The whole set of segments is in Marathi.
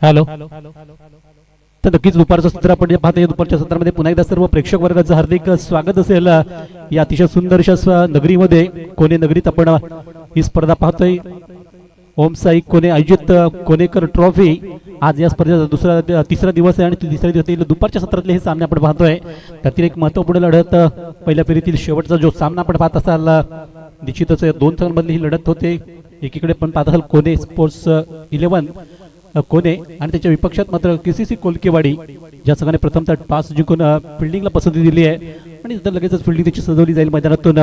हॅलो. तर नक्कीच दुपारचं सत्र आपण पाहता दुपारच्या सत्रामध्ये पुन्हा एकदा सर्व प्रेक्षक वर्गाचं हार्दिक स्वागत असेल या अतिशय सुंदरशा नगरीमध्ये. कोणे नगरीत आपण ही स्पर्धा पाहतोय. ओम साई कोणे आयोजित कोणेकर ट्रॉफी. आज या स्पर्धेचा तिसरा दिवस आहे आणि तिसऱ्या दिवसातील दुपारच्या सत्रातले हे सामने आपण पाहतोय. त्यातील एक महत्त्वपूर्ण लढत पहिल्या फेरीतील शेवटचा जो सामना आपण पाहत असाल निश्चितच दोन संघांमधली ही लढत होते. एकीकडे पण पाहत असाल कोणे स्पोर्ट्स 11 कोणे आणि त्याच्या विपक्षात मात्र केसीसी कोलकेवाडी ज्या संघाने प्रथमतः टॉस जिंकून फिल्डिंगला पसंती दिली आहे आणि नंतर लगेचच फिल्डिंग त्याची सजवली जाईल मैदानातून.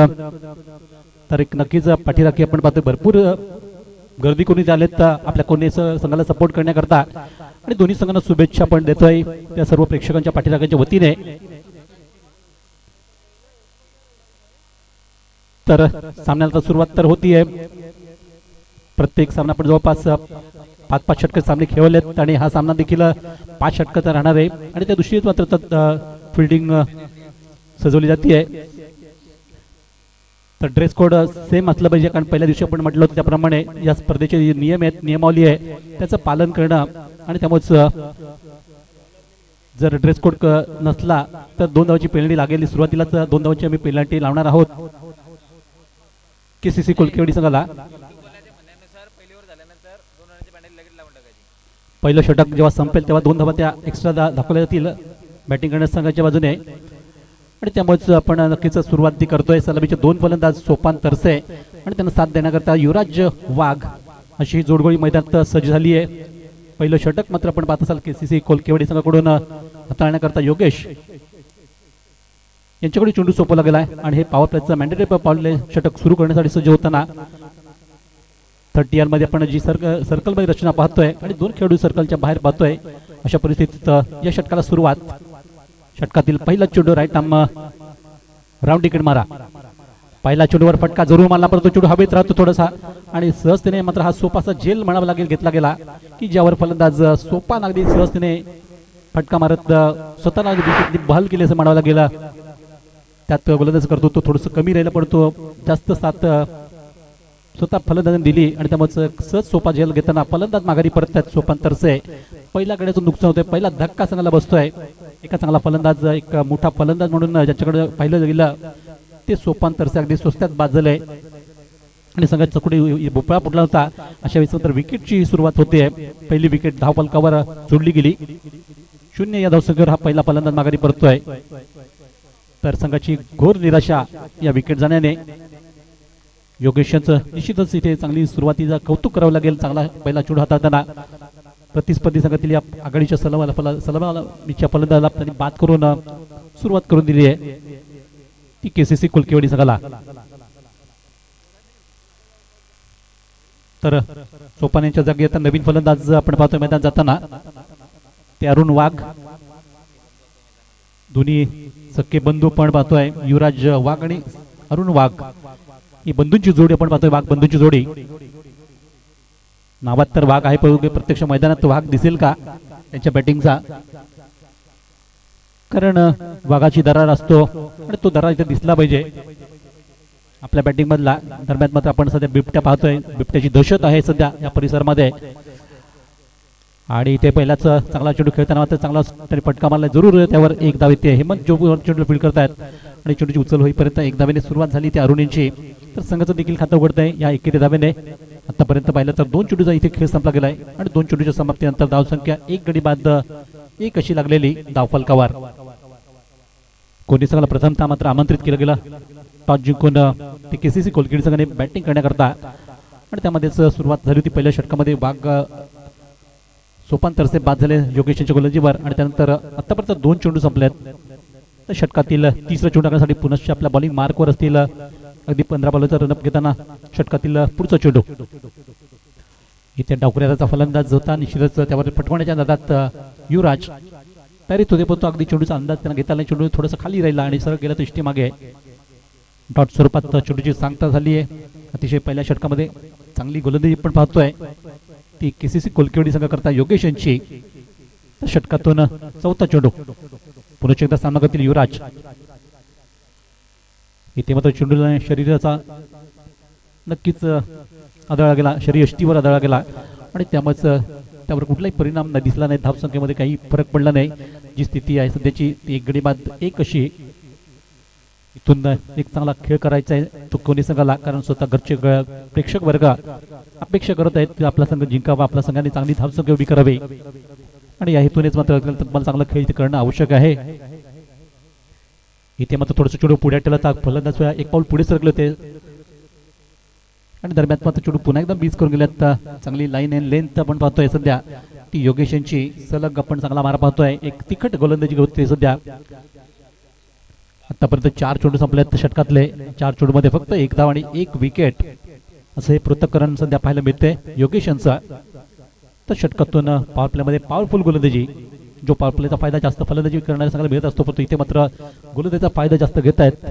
तर एक नक्कीच पाठीराखी आपण पाहतोय भरपूर गर्दी कोणी आलेत आपल्या कोणी संघाला सपोर्ट करण्याकरता आणि दोन्ही संघांना शुभेच्छा पण देतोय त्या सर्व प्रेक्षकांच्या पाठीराख्यांच्या वतीने. तर सामन्याला सुरुवात तर होतीये. प्रत्येक सामना आपण जवळपास 5-5 षटक सामने खेळलेत आणि हा सामना देखील 5 षटकाचा राहणार आहे आणि त्या दृष्टीने मात्र फिल्डिंग सजवली जाते. तर ड्रेस कोड सेम असलं पाहिजे कारण पहिल्या दिवशी आपण म्हटलं होतं त्याप्रमाणे या स्पर्धेचे नियम आहेत नियमावली आहे त्याचं पालन करणं आणि त्यामुळेच जर ड्रेस कोड नसला तर 2 धावांची पेनल्टी लागेल. सुरुवातीलाच 2 धावांची आम्ही पेनल्टी लावणार आहोत केसीसी कोलकेवाडी संघाला. पहिलं षटक जेव्हा संपेल तेव्हा 2 धावा त्या एक्स्ट्रा दाखवल्या जातील बॅटिंग करण्याच्या संघाच्या बाजूने आणि त्यामुळेच आपण नक्कीच सुरुवात करतोय. सलामीचे 2 फलंदाज सोपान तरसे आणि त्यांना साथ देण्याकरता युवराज वाघ अशी जोडगोळी मैदानात सज्ज झाली आहे. पहिलं षटक मात्र आपण पाहत असाल केसीसी कोलकेवाडी संघाकडून हाताळण्याकरता योगेश यांच्याकडे चेंडू सोपवला गेलाय आणि हे पॉवर प्लेचं मॅन्डेटरी पॉवर षटक सुरू करण्यासाठी सज्ज होताना 30 मध्ये आपण जी सर्कलमध्ये रचना पाहतोय आणि 2 खेळाडू सर्कलच्या बाहेर पाहतोय अशा परिस्थितीत या षटकाला सुरुवात. षटकातील पहिला चेंडू राईट आर्म राऊंड विकेट मारा. पहिला चेंडूवर फटका जरूर मारला परंतु चेंडू हवेत राहतो थोडासा आणि सहजतेने मात्र हा सोपाचा झेल म्हणावा लागेल घेतला गेला की ज्यावर फलंदाज सोपा अगदी सहजतेने फटका मारत स्वतःला बहाल केले असं म्हणावं लागेल. त्यात गोलंदाज करतो तो थोडंसं कमी राहिला पडतो जास्त साथ स्वतः फलंदाजाने दिली आणि त्यामुळे सहज सोपा झेल घेताना फलंदाज माघारी परततात सोपान तरसे. पहिल्या गड्यातून नुकसान होतंय. पहिला धक्का संघाला बसतोय. एका चांगला फलंदाज एक मोठा फलंदाज म्हणून ज्याच्याकडे पाहिलं गेलं ते सोपान तरसे अगदी स्वस्तात बाद झालंय आणि संघाचा कुठे भोपळा फुटला होता अशा वेळेस नंतर विकेटची सुरुवात होते. पहिली विकेट धावफलकावर सोडली गेली. 0 या धावसंख्येवर हा पहिला फलंदाज माघारी परततोय. तर संघाची घोर निराशा या विकेट जाण्याने. योगेशचं निश्चितच इथे चांगली सुरुवातीचा कौतुक करावं लागेल. चांगला पहिला चेंडू हाताळताना प्रतिस्पर्धी संघातील या आघाडीच्या सलामीच्या फलंदाजाला त्यांनी बाद करून सुरुवात करून दिली आहे ती केसीसी कोलकेवाडी संघाला. तर सोपान यांच्या जागी आता नवीन फलंदाज आपण पाहतोय मैदान जाताना ते अरुण वाघ. दोन्ही सख्खे बंधू पण पाहतोय युवराज वाघ आणि अरुण वाघ ही बंधूंची जोडी आपण पाहतोय. वाघ बंधूंची जोडी नावात तर वाघ आहे पण प्रत्यक्ष मैदानात वाघ दिसेल का त्यांच्या बॅटिंगचा कारण वाघाची दरार असतो आणि तो दरार इथे दिसला पाहिजे आपल्या बॅटिंग मधला. दरम्यान मात्र आपण सध्या बिबट्या पाहतोय. बिबट्याची दहशत आहे सध्या या परिसरामध्ये आणि इथे पहिलाच चांगला चेंडू खेळताना मात्र चांगला तरी फटका मारला जरूर त्यावर एक धाव येते. हेमंत जो चेंडू फील्ड करतायत आणि चेंडूची उचल होईपर्यंत एक धावेने सुरुवात झाली त्या अरुण यांची. तर संघाचं देखील खातं उघडतंय या एकेरी धावेने. आतापर्यंत पाहिलं तर 2 चेंडूचा इथे खेळ संपला गेलाय आणि 2 चेंडूच्या समाप्तीनंतर धावसंख्या 1 गडी बाद 1 अशी लागलेली धावफलकावर. कोणी संघाला प्रथमतः मात्र आमंत्रित केलं गेलं टॉस जिंकून ते केसीसी कोलकेवाडी संघाने बॅटिंग करण्याकरता आणि त्यामध्येच सुरुवात झाली होती. पहिल्या षटकामध्ये वाघ सोपान तरसे बाद झाले योगेशच्या गोलंदाजीवर आणि त्यानंतर आतापर्यंत 2 चेंडू संपलेत. तर षटकातील तिसरा चेंडू टाकण्यासाठी पुनश्च आपल्या बॉलिंग मार्कवर असतील अगदी 15 बॉलचा रनअप घेताना षटकातील पुढचा चेंडू इथे डावखुऱ्याचा फलंदाज होता. निश्चितच त्यावर फटवण्याच्या नादात युवराज तयारीत होते पण तो अगदी चेंडूचा अंदाज त्यांना घेता नाही. चेंडू थोडासा खाली राहिला आणि सरळ गेला तर इष्टी मागे. डॉट स्वरूपात चेंडूची सांगता झाली आहे. अतिशय पहिल्या षटकामध्ये चांगली गोलंदाजी पण पाहतोय ती केसीसी कोलकेवाडी संघाकरता योगेश यांची. षटकातून चौथा चेंडू पुन्हा एकदा सामना करतील युवराज. इथे मात्र चेंडूला शरीराचा नक्कीच आदळा गेला. शरीर यष्टीवर आदळा गेला आणि त्यामुळेच त्यावर कुठलाही परिणाम नाही दिसला नाही, धावसंख्येमध्ये काही फरक पडला नाही. जी स्थिती आहे सध्याची ती एक गडी बाद एक अशी. इथून एक चांगला खेळ करायचा आहे तो कोणी संघाला, कारण स्वतः घरचे प्रेक्षक वर्ग अपेक्षा करत आहेत की आपला संघ जिंकावा, आपल्या संघाने चांगली धावसंख्या उभी करावी आणि या हेतूनेच मात्र मला चांगला खेळ इथे करणं आवश्यक आहे. इथे मात्र थोडंसं चेंडू पुढे ठेवला, फलंदाज एक पाऊल पुढे सरकले होते आणि दरम्यान मात्र चेंडू पुन्हा एकदा मिस करून गेल्यात. चांगली लाईन अँड लेंथ आपण पाहतोय सध्या ती योगेश यांची. सलग आपण चांगला मारा पाहतोय, एक तिखट गोलंदाजी होते सध्या. आतापर्यंत 4 चेंडू संपलेत षटकातले, 4 चेंडूमध्ये फक्त 1 धाव आणि 1 विकेट असं हे पृथक्करण सध्या पाहायला मिळते योगेश यांचा. तर षटकातून पॉवर प्लेमध्ये पॉवरफुल गोलंदाजी, जो पॉवर प्लेचा फायदा जास्त फलंदाजी करणाऱ्या संघाला मिळत असतो, परंतु इथे मात्र गोलंदाजीचा फायदा जास्त घेत आहेत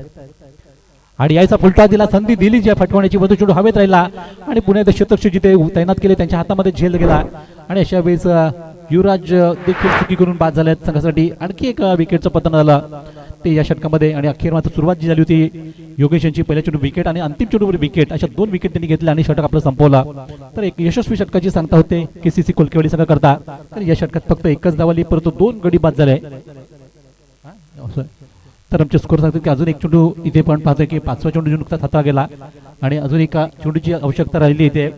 आणि याचा फुलटा दिला, संधी दिली ज्या फटवण्याची, मधू चेंडू हवेत राहिला आणि पुणे शतक जिथे तैनात केले त्यांच्या हातामध्ये झेल गेला आणि अशा वेळेस युवराज देखील चुकी करून बाद झाल्यात संघासाठी. आणखी एक विकेटचं पतन झालं ते या षटकामध्ये आणि अखेर मात्र सुरुवात जी झाली होती योगेश यांची, पहिल्या चेंडू विकेट आणि अंतिम चेंडूवर विकेट, अशा 2 विकेट त्यांनी घेतल्या आणि षटक आपलं संपवला. तर एक यशस्वी षटकाची सांगता होते KCC कोलकेवाडी संघ करता. तर या षटकात फक्त एकच धाव आली, परंतु 2 गडी बाद झाले. तर आमचे स्कोर सांगतात की अजून एक चेंडू इथे पण पाहतोय की 5वा चेंडू जो नुकताच हाताळला गेला आणि अजून एका चेंडूची आवश्यकता राहिली इथे.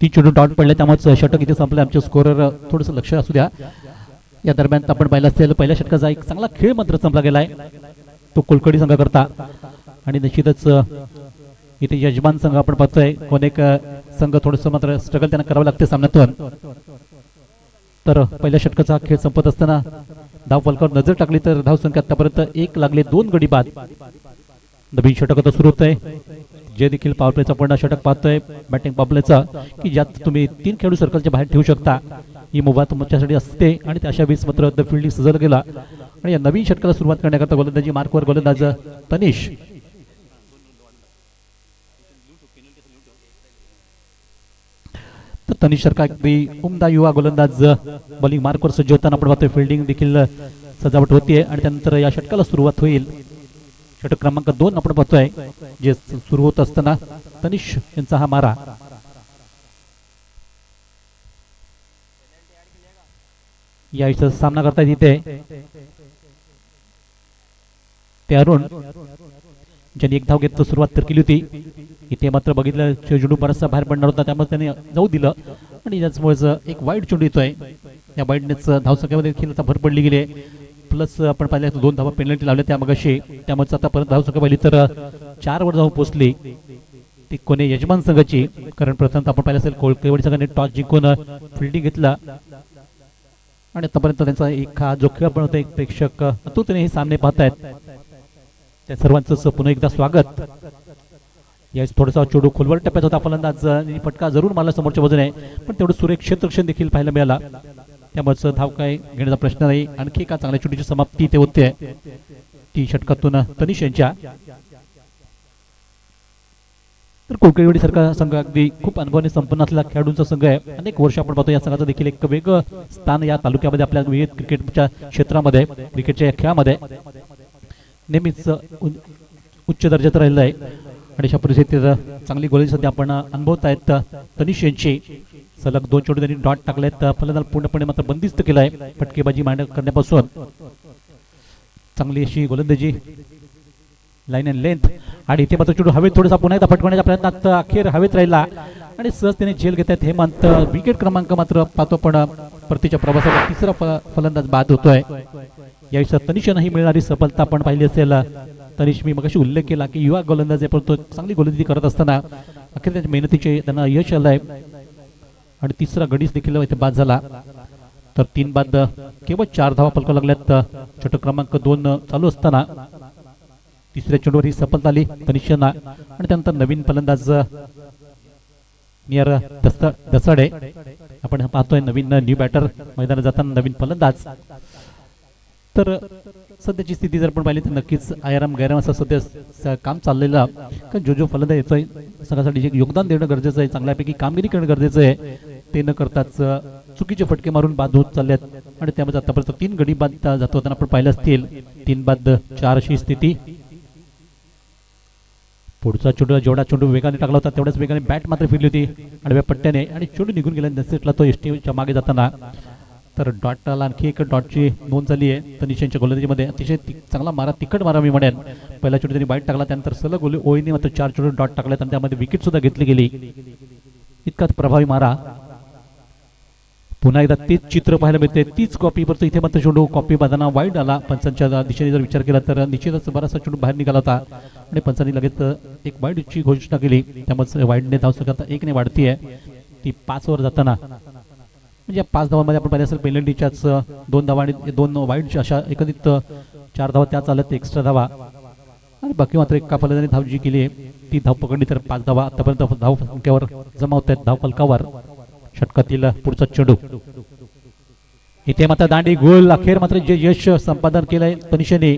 ती चेंडू डॉट पडले, त्यामुळे षटक इथे संपले. आमच्या स्कोरर थोडंसं लक्ष असू द्या. या दरम्यान आपण पाहिलं असेल पहिल्या षटकाचा एक चांगला खेळ मात्र संपला गेलाय तो कोलकडी संघ करता आणि निश्चितच इथे यजमान संघ आपण पाहतोय कोण एक संघ थोडंसं मात्र स्ट्रगल त्यांना करावं लागते सामन्यातून. तर पहिल्या षटकाचा खेळ संपत असताना धाव फलकावर नजर टाकली तर धाव संख्या आतापर्यंत 1 लागले, 2 गडी बाद. नवीन षटक आता सुरू होतंय, जे देखील पॉवर प्लेचा पण षटक पाहतोय बॅटिंग पॉवर प्लेचा की ज्यात तुम्ही 3 खेळाडू सर्कलच्या बाहेर ठेवू शकता. ही मुभा तुमच्यासाठी असते आणि अशा वेळेस मात्र द फिल्डिंग सजवलं गेला आणि या नवीन षटकाला सुरुवात करण्याकरता गोलंदाजी मार्कवर गोलंदाज तनिष. तर तनिष सारखा अगदी उमदा युवा गोलंदाज बॉलिंग मार्कवर सज्ज होताना आपण पाहतोय. फिल्डिंग देखील सजावट होतीये आणि त्यानंतर या षटकाला सुरुवात होईल. षटक क्रमांक 2 आपण पाहतोय जे सुरू होत असताना तनिष यांचा हा मारा. या सामना करतायत इथे ते अरुण, ज्यांनी 1 धाव घेत सुरुवात तर केली होती. इथे मात्र बघितलं चेंडू बराचसा बाहेर पडणार होता, त्यामुळे त्यांनी जाऊ दिलं आणि त्याचमुळे एक वाईड चेंडू येतोय. या वाईडनेच धावसंख्येमध्ये देखील आता भर पडली गेली. प्लस आपण पाहिलं 2 धावा पेनल्टी लावल्या त्या मगाशी, त्यामुळे आता परत धावसंख्या पाहिली तर 4 वर जाऊन पोहोचली ती कोणी यजमान संघाची. कारण प्रथम आपण पाहिलं असेल कोलकेवाडी संघाने टॉस जिंकून फिल्डिंग घेतला आणि आतापर्यंत त्यांचा एक हा जो खेळ पण होता, एक प्रेक्षक आतुरतेने हे सामने पाहतायत. त्या सर्वांचं पुन्हा एकदा स्वागत. यावेळेस थोडासा चेंडू खोलवर टप्प्यात होता, फलंदाज फटका जरूर मारला समोरच्या बाजूने, पण तेवढं सुरेख क्षेत्ररक्षण देखील पाहायला मिळाला. त्यामुळे धाव काय घेण्याचा प्रश्न नाही. आणखी एका चांगल्या चेंडूची समाप्ती इथे होते ती षटकातून तनिष यांच्या. तर कोलकेवाडी सारखा संघ अगदी खूप अनुभवाने संपन्न असलेला खेळाडूंचा संघ आहे. अनेक वर्ष आपण पाहतो या संघाचं देखील एक वेगळं स्थान या तालुक्यामध्ये आपल्या विविध क्रिकेटच्या क्षेत्रामध्ये, क्रिकेटच्या खेळामध्ये नेहमीच उच्च दर्जाचं राहिलं आहे आणि अशा परिस्थितीत चांगली गोलंदाजी सध्या आपण अनुभवत आहेत तनिष यांची. सलग 2 चेंडू त्यांनी डॉट टाकलेत. फलंदाज पूर्णपणे मात्र बंदिस्त केलाय फटकेबाजी करण्यापासून. चांगली अशी गोलंदाजी, लाईन अँड लेंथ आणि इथे मात्र चेंडू हवेत थोडासा पुन्हा एकदा फटकवण्याच्या प्रयत्नात अखेर हवेत राहिला आणि सहज त्याने झेल घेत आहेत हेमंत. विकेट क्रमांक मात्र पाहतो पण परतीच्या प्रवासात 3रा फलंदाज बाद होतोय. यावेळी तनिषांनाही मिळणारी सफलता आपण पाहिली असेल. तनिष मी मगाशी उल्लेख केला की युवा गोलंदाज आहे, परंतु चांगली गोलंदाजी करत असताना अखेर त्यांच्या मेहनतीचे त्यांना यश आलंय आणि 3रा गडीच देखील इथे बाद झाला. तर 3 बाद केवळ 4 धावा फलकाव लागल्यात. षटक क्रमांक 2 चालू असताना 3ऱ्या चेंडूवर ही सफलता आली तनिषांना आणि त्यानंतर नवीन फलंदाज नियर दसाडे आपण पाहतोय. नवीन न्यू बॅटर मैदानात जाताना नवीन फलंदाज. तर सध्याची स्थिती जर आपण पाहिली तर नक्कीच आयाराम गैराम असं सध्या काम चाललेलं, कारण जो फलंदाज येतोय संघासाठी जे योगदान देणं गरजेचं आहे, चांगल्यापैकी कामगिरी करणं गरजेचं आहे, ते न करताच चुकीचे फटके मारून बाद होत चाललेत आणि त्यामध्ये आतापर्यंत 3 गडी बाद जात होताना आपण पाहिलं असतील. 3 बाद 4 अशी स्थिती. पुढचा चेंडू जेवढा चेंडू वेगाने टाकला होता तेवढ्याच वेगाने बॅट मात्र फिरली होती आडव्या पट्ट्याने आणि चेंडू निघून गेला नसेटला तो एसटीच्या मागे जाताना. तर डॉटला आणखी एक डॉटची नोंद झाली आहे तनिषांच्या गोलंदाजीमध्ये. अतिशय चांगला मारा, तिखट मारा मी म्हणेन. पहिला चेंडू त्यांनी बाईट टाकला, त्यानंतर सलग ओळीने मात्र 4 चेंडू डॉट टाकले आणि त्यामध्ये विकेट सुद्धा घेतली गेली. इतकाच प्रभावी मारा. पुन्हा एकदा तेच चित्र पाहायला मिळते, तीच कॉपी. परत इथे मात्र चेंडू कॉपी बांधताना वाईड आला. पंचांच्या दिशेने जर विचार केला तर निश्चितच बराचसा चेंडू बाहेर निघाला होता आणि पंचांनी लगेच एक वाईडची घोषणा केली. त्यामुळे वाईडने धावसंख्या 1 ने वाढतीये. ती 5 वर जाताना म्हणजे 5 धावांमध्ये आपण पाहिलं असेल पेनल्टीच्याच 2 धावा आणि 2 वाईड अशा एकंदरीत 4 धावा त्या चालत एक्स्ट्रा धावा आणि बाकी मात्र एका फलंदाजाने धाव जी केली आहे ती धाव पकडली तर 5 धावा आतापर्यंत धाव संख्येवर जमा होत आहेत धाव फलकावर. षटकातील पुढचा चेंडू इथे मात्र दांडी गोल. अखेर मात्र जे यश संपादन केलंय तनिषाने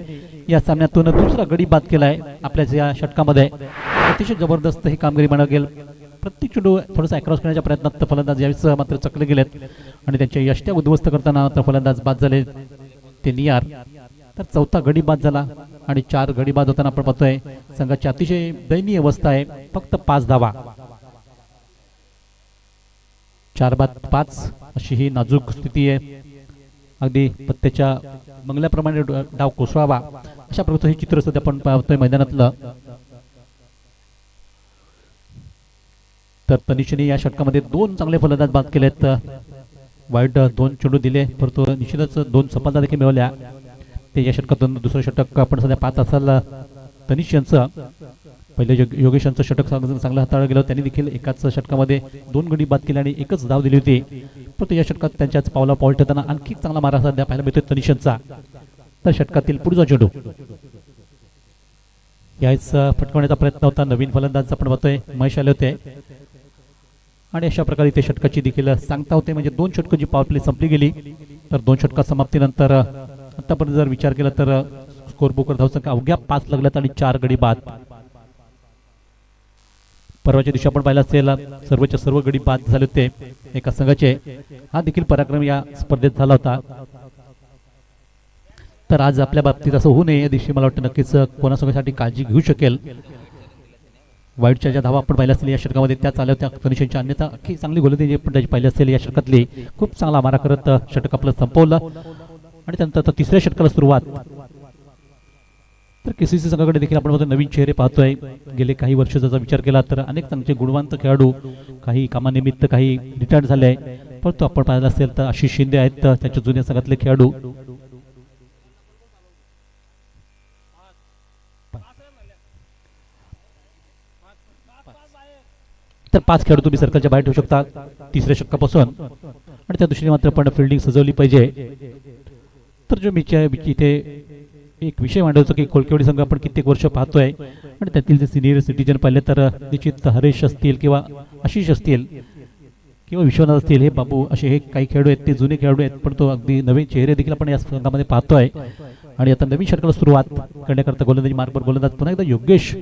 या सामन्यातून दुसरा गडी बाद केलाय आपल्या या षटकामध्ये. अतिशय जबरदस्त ही कामगिरी म्हणावं गेल. प्रत्येक चेंडू थोडासा अक्रॉस करण्याच्या प्रयत्नात फलंदाज यावेळेस मात्र चकले गेलेत आणि त्यांच्या यष्ट्या उद्ध्वस्त करताना मात्र फलंदाज बाद झाले ते नियार. तर चौथा गडी बाद झाला आणि 4 गडी बाद होताना आपण पाहतोय संघाची अतिशय दयनीय अवस्था आहे. फक्त 5 धावा. 4 बाद 5 अशी ही नाजूक स्थिती आहे. अगदी पत्त्याच्या मंगल्याप्रमाणे डाव कोसळावा अशा प्रकारचं हे चित्र सध्या आपण पाहतोय मैदानातलं. तर तनिषाने या षटकामध्ये 2 चांगले फलंदाज बाद केलेत. वाईट 2 चेंडू दिले परंतु निश्चितच 2 सफलता देखील मिळवल्या. ते या षटकातून दुसरं षटक आपण सध्या पाहत असाल तनिष यांचं. पहिले योगेश यांचं षटक चांगलं हाताळलं गेलं, त्यांनी देखील एकाच षटकामध्ये 2 गडी बाद केले आणि एकच धाव दिली होती. परंतु या षटकात त्यांच्याच पावला पाऊल ठेवताना आणखी चांगला मारा सध्या पाहायला मिळतोय तनिष यांचा. तर षटकातील पुढचा चेंडू याच फटकवण्याचा प्रयत्न होता. नवीन फलंदाज आपण पाहतोय महेश आले होते आणि अशा प्रकारे ते षटकाची देखील सांगता होते. म्हणजे 2 षटकं जी पॉवर प्ले संपली गेली तर 2 षटका समाप्तीनंतर आतापर्यंत जर विचार केला तर स्कोर बुकवर धावसंख्या अवघ्या 5 लागल्यात आणि 4 गडी बाद. परवाच्या दिवशी आपण पाहिलं असेल सर्वच्या सर्व गडी बाद झाले होते एका संघाचे. हा देखील पराक्रम या स्पर्धेत झाला होता. तर आज आपल्या बाबतीत असं होऊ नये या दिवशी मला वाटतं नक्कीच कोणासंघासाठी काळजी घेऊ शकेल. वाईटच्या ज्या धावा आपण पाहिल्या असतील या षटकामध्ये त्या चालल्या होत्या तनिषांच्या. अन्यथा अख्खी चांगली गोलंदाजी पण त्याची पाहिली असेल या षटकातली. खूप चांगला मारा करत षटक आपलं संपवलं आणि त्यानंतर 3ऱ्या षटकाला सुरुवात. तर केसीसी संघाकडे देखील आपण नवीन चेहरे पाहतोय. गेले काही वर्षाचा विचार केला तर अनेक चांगले गुणवंत खेळाडू काही कामानिमित्त काही रिटायर्ड झाले. परंतु आपण पाहिलं असेल तर आशिष शिंदे आहेत त्यांच्या जुन्या संघातले खेळाडू. तर 5 खेळाडू तुम्ही सर्कलच्या बाहेर ठेवू शकता 3ऱ्या षटकापासून आणि त्या दृष्टीने मात्र आपण फिल्डिंग सजवली पाहिजे. तर जो मी इथे एक विषय मांडत होतो की कोलकेवाडी संघ आपण कित्येक वर्ष पाहतोय आणि त्यातील जे सिनियर सिटीजन पाहिले तर निश्चित हरेश असतील किंवा आशिष असतील किंवा विश्वनाथ असतील, हे बाबू असे हे काही खेळाडू आहेत ते जुने खेळाडू आहेत. पण तो अगदी नवीन चेहरे देखील आपण या संघामध्ये पाहतोय. आणि आता नवीन षटकाला सुरुवात करण्याकरता गोलंदाजी मार्कवर गोलंदाज पुन्हा एकदा योगेश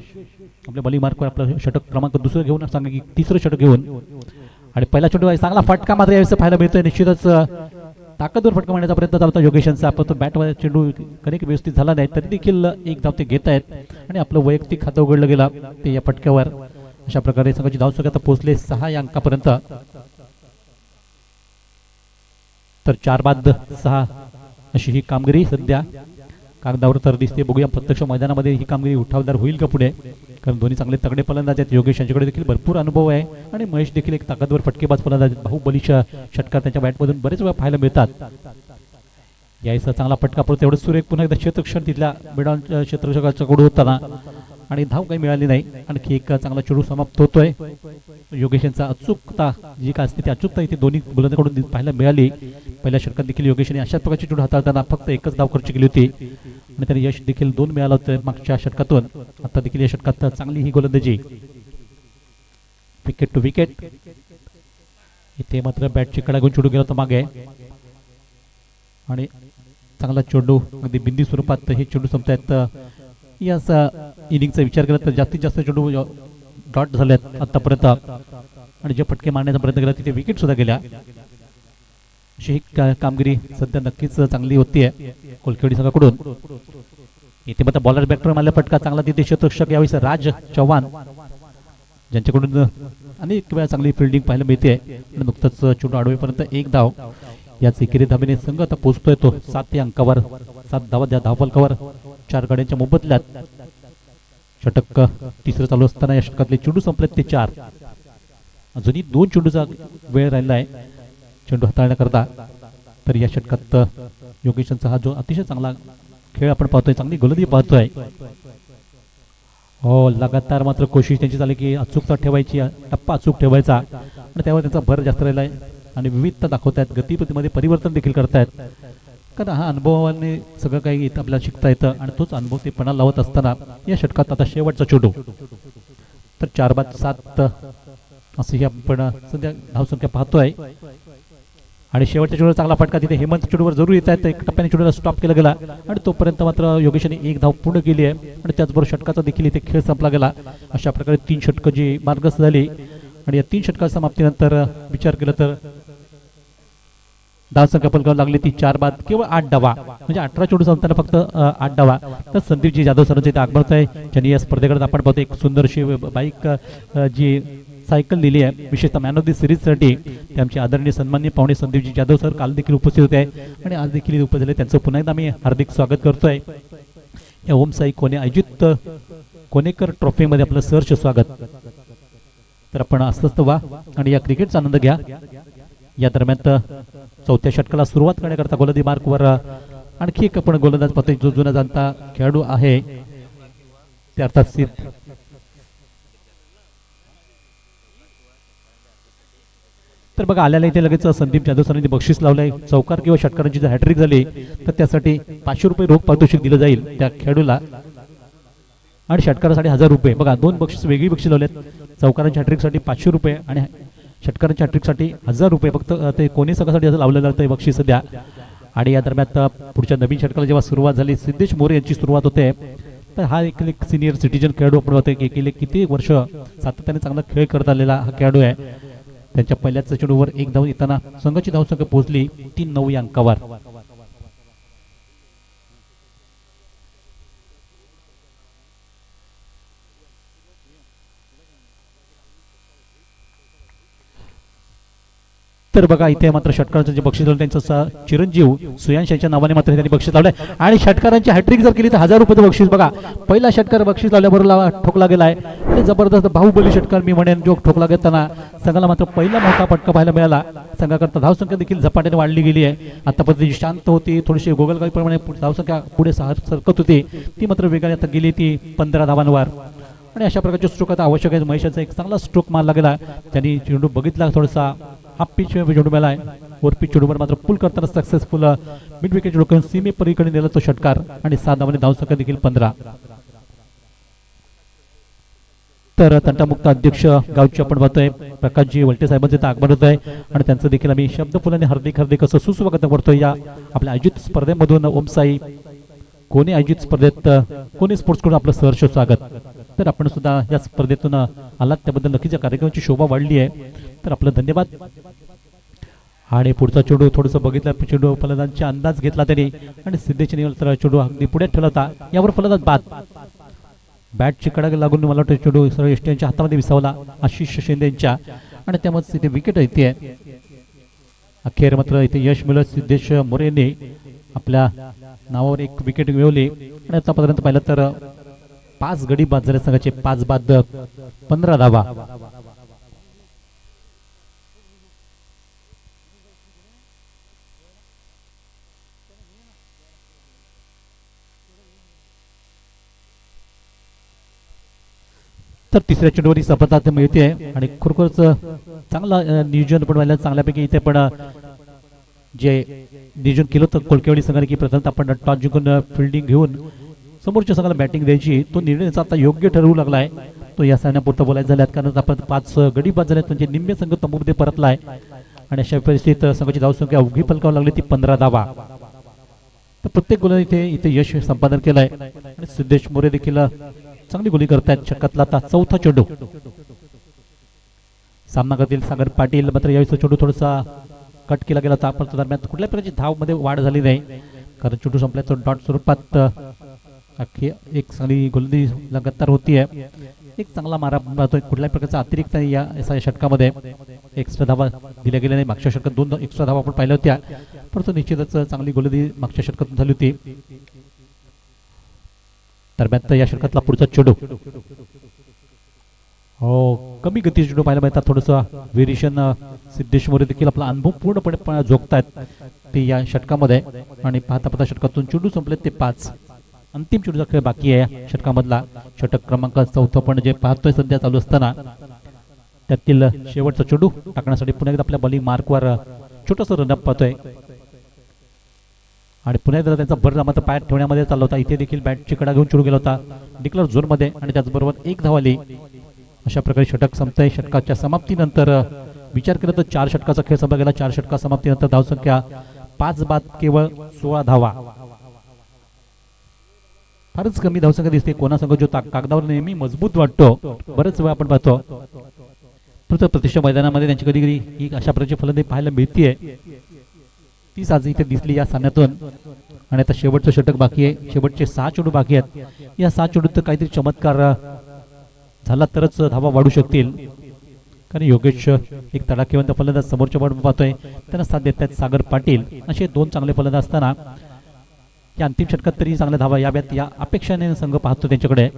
आपल्या बॉलिंग मार्कवर आपलं षटक क्रमांक 2 घेऊन सांगा की 3रं षटक घेऊन आणि पहिला चेंडू चांगला फटका मात्र यावेळेस पाहायला मिळतोय. निश्चितच ताकदवर फटका मारण्याचा प्रयत्न चालतो योगेशांचा. आपण तो बॅटमध्ये चेंडू कनेक्ट व्यवस्थित झाला नाही तरी देखील एक धाव ते घेत आहेत आणि आपलं वैयक्तिक खातं उघडलं गेलं ते या फटक्यावर. अशा प्रकारे संघाची धावसंख्या आता पोहोचले 6 या अंकापर्यंत. तर 4 बाद 6 अशी ही कामगिरी सध्या कागदावर तर दिसते. बघूया प्रत्यक्ष मैदानामध्ये ही कामगिरी उठावदार होईल का पुढे, कारण दोन्ही चांगले तगडे फलंदाज आहेत. योगेश यांच्याकडे देखील भरपूर अनुभव आहे आणि महेश देखील एक ताकदवर फटकेबाज फलंदाज आहेत. बाहुबली षटकार त्यांच्या बॅटमधून बरेच वेळा पाहायला मिळतात. यायचा चांगला फटका पडतो तेवढं सुरेख पुन्हा एकदा क्षेत्रक्षण तिथल्या बिडान क्षेत्रक्षकाच्या कडू होताना आणि धाव काही मिळाली नाही. आणखी एक चांगला चेंडू समाप्त होतोय. योगेश यांचा अचूकता जी काय असते ती अचूकता इथे दोन्ही गोलंदाजाकडून पाहायला मिळाली. पहिल्या षटकात देखील योगेशने अशाच प्रकारची चेंडू हाताळताना फक्त एकच धाव खर्च केली होती आणि त्याने यश देखील 2 मिळालं होतं मागच्या षटकातून. आता देखील या षटकात चांगली ही गोलंदाजी. Wicket to wicket. इथे मात्र बॅटची कडा घेऊन चेंडू गेला होता मागे आणि चांगला चेंडू अगदी बिंदी स्वरूपात हे चेंडू संपतायत. या इनिंगचा विचार केला तर जास्तीत जास्त चेंडू डॉट झालेत आतापर्यंत आणि जे फटके मारण्याचा प्रयत्न केला तिथे विकेट सुद्धा गेल्या. अशी ही कामगिरी सध्या नक्कीच चांगली होतीये कोलकेवाडी संघाकडून. इथे मात्र बॉलर बॅटर मारला फटका चांगला तिथे शतरक्षक यावेळेस राज चव्हाण ज्यांच्याकडून अनेक वेळा चांगली फिल्डिंग पाहायला मिळते. नुकतंच चेंडू अडवेपर्यंत एक धाव याच एकेरी धाबेने संघ आता पोहोचतोय तो 7 अंकावर. 7 धावा त्या धावफलकावर 4 गाड्यांच्या मोबदल्यात. षटक तिसरं चालू असताना या षटकातले चेंडू संपलेत ते 4. अजूनही 2 चेंडूचा वेळ राहिला आहे चेंडू हाताळण्याकरता. तर या षटकात योगेशचा हा जो अतिशय चांगला खेळ आपण पाहतोय, चांगली गोलंदाजी पाहतोय. हो, लगातार मात्र कोशिश त्यांची झाली की अचूकता ठेवायची, टप्पा अचूक ठेवायचा आणि त्यावर त्यांचा भर जास्त राहिला आहे आणि विविधता दाखवतायत, गतीमध्ये परिवर्तन देखील करतायत. कारण हा अनुभवाने सगळं काही आपल्याला शिकता येतं आणि तोच अनुभव ते पणा लावत असताना या षटकात आता शेवटचा चेंडू. तर 4-7 असे आपण सध्या धावसंख्या पाहतोय आणि शेवटच्या चेंडूवर चांगला फटका तिथे हेमंत चेंडूवर जरूर येत आहेत. एक टप्प्याने चेंडूला स्टॉप केला गेला आणि तोपर्यंत मात्र योगेशने 1 धाव पूर्ण केली आहे आणि त्याचबरोबर षटकाचा देखील इथे खेळ संपला गेला. अशा प्रकारे 3 षटकं जी मार्गस्थ झाली आणि या 3 षटकाच्या समाप्तीनंतर विचार केला तर धावसंख्या पलकावर लागली ती 4 बाद केवळ 8 डावा, म्हणजे 18 चेंडू संपताना फक्त 8 डावा. तर संदीपजी जाधव सरांचे इथे आगमन आहे ज्यांनी या स्पर्धेकडे आपण पाहतो एक सुंदरशी बाईक जी सायकल दिली आहे विशेषतः मॅन ऑफ द सिरीजसाठी. ते आमचे आदरणीय सन्माननीय पाहुणे संदीपजी जाधव सर काल देखील उपस्थित होते आणि आज देखील उपस्थित झाले. त्यांचं पुन्हा एकदा मी हार्दिक स्वागत करतोय या ओम साई कोणे आयोजित कोणेकर ट्रॉफीमध्ये आपलं सहर्ष स्वागत. तर आपण अस्वस्थ व्हा आणि या क्रिकेटचा आनंद घ्या. या दरम्यान 4थ्या षटकाला सुरुवात करण्याकरता गोलंदाजी मार्कवर आणखी एक आपण गोलंदाज पाहतोय जो जुना जाणता खेळाडू आहे ते अर्थात सिद्ध. तर बघा आल्याला इथे लगेच संदीप जाधव सरांनी बक्षीस लावलंय. चौकार किंवा षटकारांची जर हॅट्रिक झाली तर त्यासाठी 500 रुपये रोख पारितोषिक दिलं जाईल त्या खेळाडूला आणि षटकारासाठी 1000 रुपये. बघा 2 बक्षीस वेगळी बक्षीस लावलेत. चौकारांच्या हॅट्रिकसाठी 500 रुपये आणि षटकारांच्या हॅट्रिकसाठी 1000 रुपये. फक्त ते कोणी संघासाठी असं लावलेलं जातं बक्षीस सध्या. आणि या दरम्यान पुढच्या नवीन षटकाला जेव्हा सुरुवात झाली सिद्धेश मोरे यांची सुरुवात होते. तर हा एक सिनियर सिटीजन खेळाडू आपण होते की गेले किती वर्ष सातत्याने चांगला खेळ करत आलेला हा खेळाडू आहे. त्यांच्या पहिल्याच चेंडूवर 1 धाव येताना संघाची धावसंख्या पोहोचली 3-9 या अंकावर. तर बघा इथे मात्र षटकारांचं जे बक्षीस लावलं त्यांचं चिरंजीव सुयांश यांच्या नावाने मात्र त्यांनी बक्षीस लावलंय आणि षटकारांची हॅट्रिक जर केली तर 1000 रुपयाचं बक्षीस. बघा पहिला षटकार बक्षीस लावल्याबरोबर ठोकला गेलाय आणि जबरदस्त बाहुबली षटकार मी म्हणेन जो ठोकला घेताना संघाला मात्र पहिला मोठा फटका पाहायला मिळाला. संघाकरता धावसंख्या देखील झपाट्याने वाढली गेली आहे. आतापर्यंत शांत होती थोडीशी गोगलगाईप्रमाणे धावसंख्या पुढे सरकत होती ती मात्र वेगाने आता गेली ती 15 धावांवर. आणि अशा प्रकारचे स्ट्रोक आता आवश्यक आहे. महेशाचा एक चांगला स्ट्रोक मारला गेला त्यांनी चेंडू बघितला थोडासा हाफ पिच चेंडू मिळाला आहे. वर पिच चेंडूवर मात्र पुल करताना सक्सेसफुल मिड विकेट चेंडू करून सीमे पलीकडे नेला तो षटकार आणि 7 धावांनी धावसंख्या देखील 15. तर तंटामुक्त अध्यक्ष गावचे आपण पाहतोय प्रकाशजी वलटे साहेबांचे आगमन होत आहे आणि त्यांचं देखील आम्ही शब्द फुलाने हार्दिक हार्दिक असं सुस्वागत करतोय या आपल्या आयोजित स्पर्धेमधून. ओमसाई कोणी आयोजित स्पर्धेत कोणी स्पोर्ट्स कडून आपलं सहर्ष स्वागत. तर आपण सुद्धा या स्पर्धेतून आलात त्याबद्दल नक्कीच या कार्यक्रमाची शोभा वाढली आहे. तर आपलं धन्यवाद. आणि पुढचा चेंडू थोडंसं बघितला चेंडू फलंदाजांचा अंदाज घेतला त्यांनी आणि सिद्धेच्या निवड तर चेंडू अगदी पुढे ठेवला होता. यावर फलंदाज बाद बॅटची कडा लागून मला वाटतं चेंडू सरळ एसटीच्या हातामध्ये विसावला आशिष शिंदे यांच्या आणि त्यामध्ये इथे विकेट येते. अखेर मात्र इथे यश मिळत सिद्धेश मोरेने आपल्या नावावर एक विकेट मिळवली आणि आतापर्यंत पाहिलं तर 5 गडी बाद झाले संघाचे. 5 बाद 15 धावा. तर तिसऱ्या चेंडूवर ही सफलता मिळते आणि खरोखरच चांगला नियोजन पण व्हायला चांगल्यापैकी इथे पण जे नियोजन केलं होतं कोलकेवाडी संघाने की प्रथम आपण टॉस जिंकून फिल्डिंग घेऊन समोरच्या संघाला बॅटिंग द्यायची तो निर्णय आता योग्य ठरवू लागलाय. तो या सामन्यापुरता बोलायचं झाल्यात कारण आपण 5 गडी बाद झाल्यात म्हणजे निम्मे संघ तंबूमध्ये परतलाय आणि अशा परिस्थितीत संघाची धावसंख्या अवघी फलकावर लागली ती 15 धावा. तर प्रत्येक गोलंदाज इथे इथे यश संपादन केलंय आणि सिद्धेश मोरे देखील चांगली गोली करतायत. षटकातला आता चौथा चेंडू. सामना करतील सागर पाटील. मात्र यावेळी चेंडू थोडासा कट केला गेला होता, परंतु दरम्यान कुठल्या प्रकारची धाव मध्ये वाढ झाली नाही, कारण चेंडू संपल्याचं डॉट स्वरूपात अख्खी एक चांगली गोलंदाजी लगातार होतीये. एक चांगला मारा पाहतोय. कुठल्याही प्रकारचा अतिरिक्त या षटकामध्ये एक्स्ट्रा धावा दिल्या गेल्या नाही. मागच्या षटकात 2 एक्स्ट्रा धावा आपण पाहिल्या होत्या, परंतु निश्चितच चांगली गोलंदाजी मागच्या षटकातून झाली होती. दरम्यान या षटकातला पुढचा चेंडू कमी गतीचे चेंडू पाहायला मिळतात. थोडंसं व्हेरिएशन सिद्धेश मोरे देखील आपला अनुभव पूर्णपणे जोगतायत ते या षटकामध्ये. आणि पाहता पाहता षटकातून चेंडू संपले ते 5. अंतिम चेंडूचा खेळ बाकी आहे षटकामधला. षटक क्रमांक 4 पण जे पाहतोय सध्या चालू असताना त्यातील शेवटचा चेंडू टाकण्यासाठी पुन्हा एकदा आपल्या बॉलिंग मार्कवर छोटंसं रनअप पाहतोय. आणि पुन्हा एकदा त्यांचा भर मात्र पायात ठेवण्यामध्ये चालला होता. इथे देखील बॅटची कडा घेऊन चेंडू गेला होता डिक्लेअर झोन मध्ये आणि त्याचबरोबर 1 धाव आली. अशा प्रकारे षटक संपतंय. षटकाच्या समाप्तीनंतर विचार केला तर 4 षटकाचा खेळ संपला गेला. 4 षटका समाप्तीनंतर धावसंख्या 5 बाद केवळ 16 धावा. फारच कमी धावसंख्या दिसते. कोणासंघ जो कागदावर नेहमी मजबूत वाटतो, बरेच वेळा आपण पाहतो, परंतु प्रतिष्ठा मैदानामध्ये त्यांची कधी कधी ही अशा प्रकारची फलंदाजी पाहायला मिळतीये. तीच आज इथे दिसली या सामन्यातून. आणि आता शेवटचं षटक बाकी आहे. शेवटचे 6 चेंडू बाकी आहेत. या 6 चेंडूत काहीतरी चमत्कार झाला तरच धावा वाढू शकतील, कारण योगेश एक तडाखेवंत फलंदाज समोरच्या बाजूला पाहतोय, त्यांना साथ देत आहेत सागर पाटील. असे 2 चांगले फलंदाज असताना या अंतिम षटकात तरी चांगल्या धावा याव्यात या अपेक्षाने संघ पाहतो त्यांच्याकडे.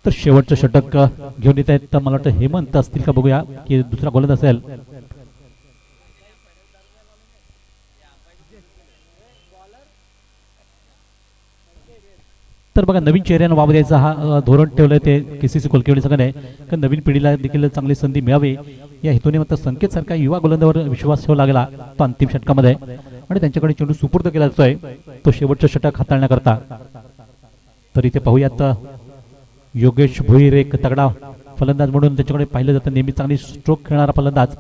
तर शेवटचं षटक घेऊन येत आहेत. तर मला वाटतं हेमंत असतील का, बघूया की दुसरा गोलंदाज असेल. तर बघा नवीन चेहऱ्यानं वाव द्यायचा हा धोरण ठेवलंय ते केसीसी कोलकेवडी संघाने, कारण नवीन पिढीला देखील चांगली संधी मिळावी या हेतूने. मात्र संकेत सारखा युवा गोलंदाजावर विश्वास ठेवला गेला तो अंतिम षटकामध्ये आणि त्यांच्याकडे चेंडू सुपूर्द केला जातोय तो शेवटचं षटक हाताळण्याकरता. तर इथे पाहूयात योगेश भोईर एक तगडा फलंदाज म्हणून त्याच्याकडे पाहिलं जातं. नेहमी चांगली स्ट्रोक खेळणारा फलंदाज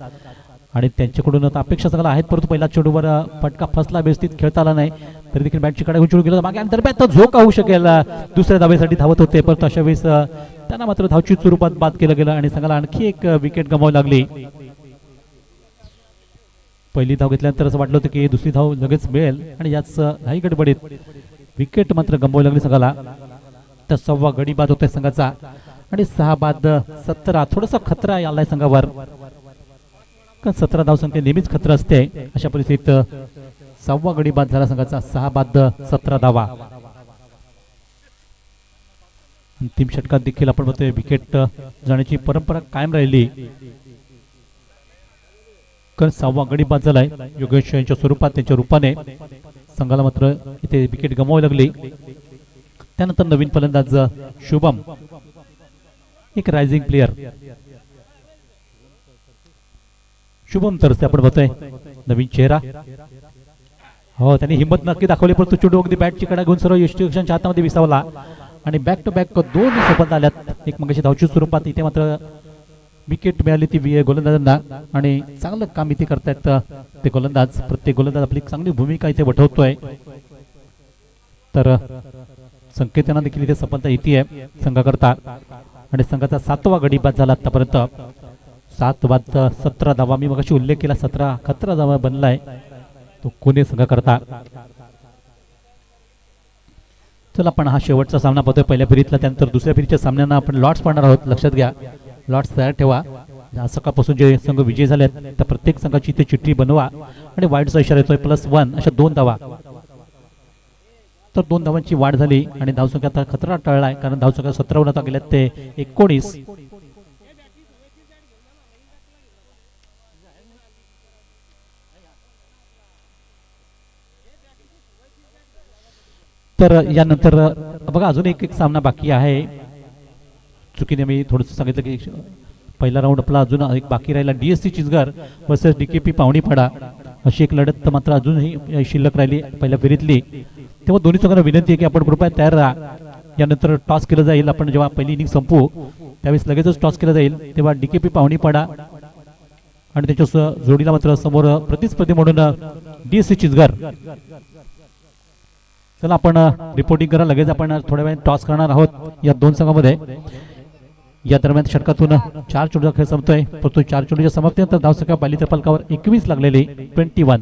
आणि त्यांच्याकडून आता अपेक्षा चांगला आहेत, परंतु पहिला चेंडूवर फटका फसला, व्यवस्थित खेळता आला नाही. तरी देखील बॅटची कडा घेऊन चेंडू गेला मागे आणि दरम्यान झोक होऊ शकेल. दुसऱ्या धावेसाठी धावत होते, परंतु अशा वेळेस त्यांना मात्र धावची स्वरूपात बाद केलं गेलं आणि संघाला आणखी एक विकेट गमावी लागली. पहिली धाव घेतल्यानंतर असं वाटलं होतं की दुसरी धाव लगेच मिळेल आणि याच घाई गडबडीत विकेट मात्र गमावी लागली संघाला. तर 6वा गडी बाद होतोय संघाचा आणि 6 बाद 17. थोडासा खतरा आलाय संघावर, कारण 17 धावसंख्या नेहमीच खतरा असते. अशा परिस्थितीत 6वा गडी बाद झाला संघाचा. 6 बाद 17 धावा. अंतिम षटकात देखील आपण बघतोय विकेट जाण्याची परंपरा कायम राहिली, कारण 6वा गडी बाद झालाय योगेश यांच्या स्वरूपात. त्यांच्या रूपाने संघाला मात्र इथे विकेट गमावी लागली. त्यानंतर नवीन फलंदाज शुभम, एक रायझिंग प्लेयर शुभम तरसे आपण बघतोय नवीन चेहरा. हो, त्यांनी हिंमत नक्की दाखवली, परंतु चेंडू अगदी बॅटची कडा घेऊन सर्व यष्टीरक्षणच्या हातामध्ये विसावला आणि बॅक टू बॅक 2 सोबत आल्यात. एक मगाशी धावची स्वरूपात. इथे मात्र विकेट मिळाली ती गोलंदाजांना आणि चांगलं काम इथे करतायत ते गोलंदाज. प्रत्येक गोलंदाज आपली चांगली भूमिका इथे वठवतोय. तर संकेतांना देखील इथे सफलता येते संघाकरता आणि संघाचा 7वा गडी बाद झाला आतापर्यंत. 7 बाद 17 धावा. मी मगाशी उल्लेख केला 17 धावा बनलाय तो कोणी संघाकरता. चला आपण हा शेवटचा सामना पाहतोय पहिल्या फेरीतला. त्यानंतर दुसऱ्या फेरीच्या सामन्यांना आपण लॉट्स पाहणार आहोत. लक्षात घ्या, लॉट्स तयार ठेवा. सकाळपासून जे संघ विजयी झालेत त्या प्रत्येक संघाची इथे चिठ्ठी बनवा आणि वाईटचा इशारा येतोय +1 अशा 2 धावा. तर 2 धावांची वाढ झाली आणि धावसंख्या आता खतरा टळलाय, कारण धावसंख्या 17 आता गेल्यात ते 19. तर यानंतर बघा अजून एक सामना बाकी आहे. चुकीने मी थोडंसं सांगितलं की पहिला राऊंड आपला अजून एक बाकी राहिला. DSC चिंचघर वर्सेस DKP पावणीपाडा अशी एक लढत मात्र अजूनही शिल्लक राहिली पहिल्या फेरीतली. तेव्हा दोन्ही संघांना विनंती आहे की आपण कृपया तयार राहा. यानंतर टॉस केलं जाईल. आपण जेव्हा पहिली इनिंग संपू त्यावेळेस लगेचच टॉस केलं जाईल. तेव्हा DKP पावणीपाडा आणि त्याच्या जोडीला मात्र समोर प्रतिस्पर्धी म्हणून DSC चिचघर. चला आपण रिपोर्टिंग करा. लगेच आपण थोड्या वेळ टॉस करणार आहोत या दोन संघामध्ये. या दरम्यान षटकातून 4 चेंडूचा खेळ संपतोय, परंतु 4 चेंडूच्या समाप्तीनंतर धावसंख्या बालीच्या फलकावर 21 लागलेली 21.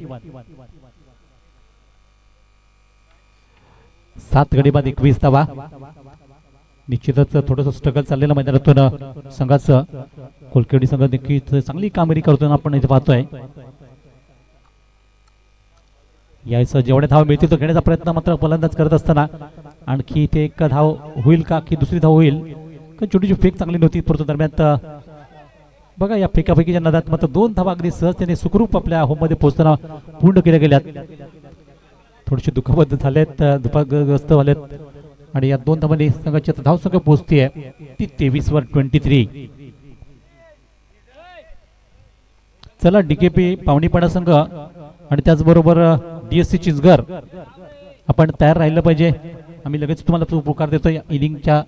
7 गडी बाद 21 धावा. निश्चितच थोडंसं स्ट्रगल चाललेलं मैदानातून संघाचं. कोलकेवाडी संघ नक्कीच चांगली कामगिरी करताना आपण इथे पाहतोय. यायचं जेवढ्या धाव मिळतील तो घेण्याचा प्रयत्न मात्र फलंदाज करत असताना आणखी ते एक धाव होईल का की दुसरी धाव होईल का. छोटीशी फेक चांगली नव्हती, परंतु दरम्यान बघा या फेकाफेकीच्या नादात मात्र 2 धावा अगदी सहजतेने सुखरूप आपल्या होममध्ये पोहोचताना पूर्ण केल्या गेल्यात. थोडेसे दुखापत झालेत, दुखाग्रस्त झालेत आणि या 2 धावांनी संघाची आता धावसंख्या पोहोचतीये ती 23 वर 23. चला DKP पावणीपाडा संघ आणि त्याचबरोबर DSC चिचघर आपण तयार राहिलं पाहिजे. आम्ही लगेच तुम्हाला पुकार देतो. या इनिंगच्या